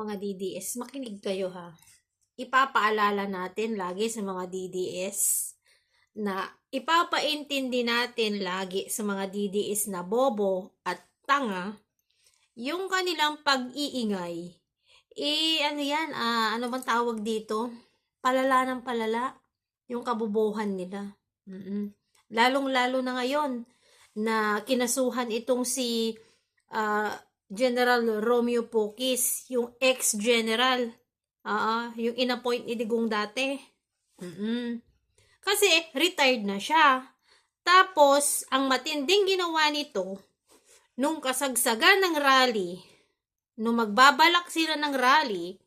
mga DDS, makinig kayo ha. Ipapaalala natin lagi sa mga DDS na ipapaintindi natin lagi sa mga DDS na bobo at tanga yung kanilang pag-iingay. Ano yan, ano bang tawag dito? Palala ng palala yung kabubuhan nila. Lalong-lalo na ngayon na kinasuhan itong si General Romeo Pocis, yung ex-general, yung inappoint ni Digong dati. Kasi retired na siya. Tapos, ang matinding ginawa nito, nung kasagsagan ng rally, nung magbabalak sila ng rally,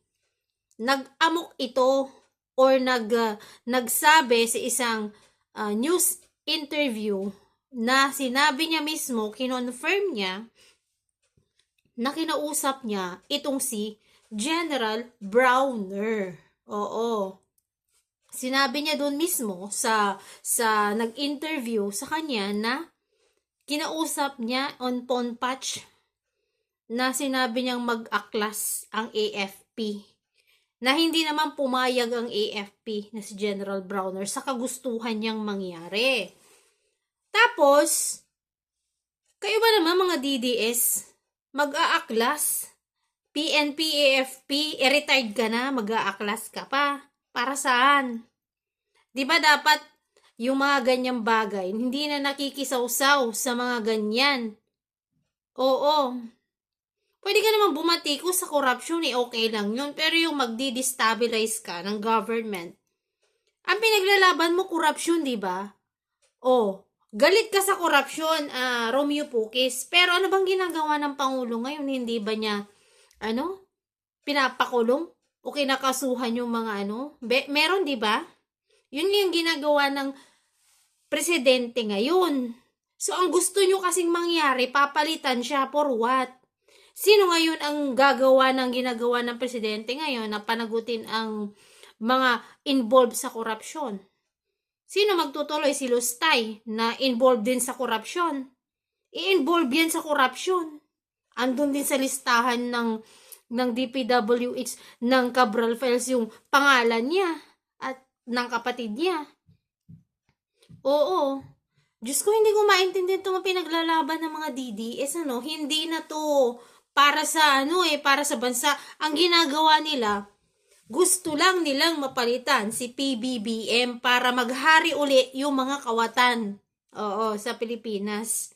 nag-amok ito or nagsabi sa isang news interview na sinabi niya mismo, kinonfirm niya, na kinausap niya itong si General Browner. Oo. Sinabi niya doon mismo sa nag-interview sa kanya na kinausap niya on Ponpatch na sinabi niyang mag-aklas ang AFP. Na hindi naman pumayag ang AFP na si General Browner sa kagustuhan niyang mangyari. Tapos, kayo ba naman mga DDS, mag-aaklas? PNP, AFP, retired ka na, mag-aaklas ka pa. Para saan? Di ba dapat yung mga ganyang bagay, hindi na nakikisawsaw sa mga ganyan? Oo. Pwede ka naman bumatikos sa korupsyon, okay lang yun. Pero yung magdi-destabilize ka ng government, ang pinaglalaban mo korupsyon, di ba? Galit ka sa korupsyon, Romeo Pocis. Pero ano bang ginagawa ng Pangulo ngayon? Hindi ba niya, pinapakulong? O kinakasuhan yung mga meron, di ba? Yun yung ginagawa ng presidente ngayon. So, ang gusto nyo kasing mangyari, papalitan siya for what? Sino ngayon ang ginagawa ng presidente ngayon na panagutin ang mga involved sa korupsyon? Sino magtutuloy? Si Lustay na involved din sa korupsyon. I-involve yan sa korupsyon. Andun din sa listahan ng DPWH ng Cabral Files yung pangalan niya at ng kapatid niya. Oo. Diyos ko, hindi ko maintindihan itong pinaglalaban ng mga DDS, Hindi na to para sa, para sa bansa. Ang ginagawa nila, gusto lang nilang mapalitan si PBBM para maghari uli yung mga kawatan. Sa Pilipinas.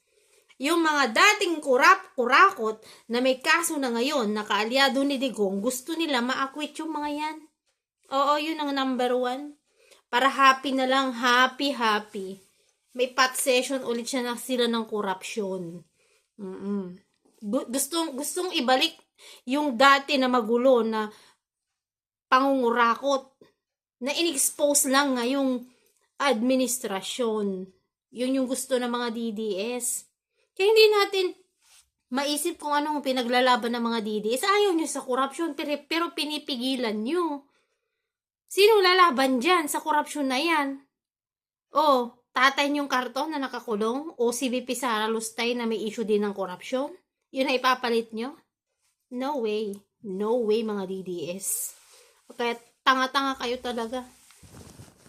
Yung mga dating kurakot na may kaso na ngayon, na kaalyado ni Digong, gusto nila ma-acquit yung mga yan. Yun ang number 1. Para happy na lang, happy. May pot session ulit siya na sila ng korupsyon. Gustong ibalik yung dati na magulo na pangungurakot na in-expose lang ngayong administrasyon. Yun yung gusto ng mga DDS. Kaya hindi natin maisip kung anong pinaglalaban ng mga DDS. Ayaw nyo sa korupsyon, pero pinipigilan nyo. Sino lalaban dyan sa korupsyon na yan? Tatay niyong karton na nakakulong? O si VP Sara Lustay na may issue din ng korupsyon? Yun na ipapalit nyo? No way. No way, mga DDS. Kaya tanga-tanga kayo talaga.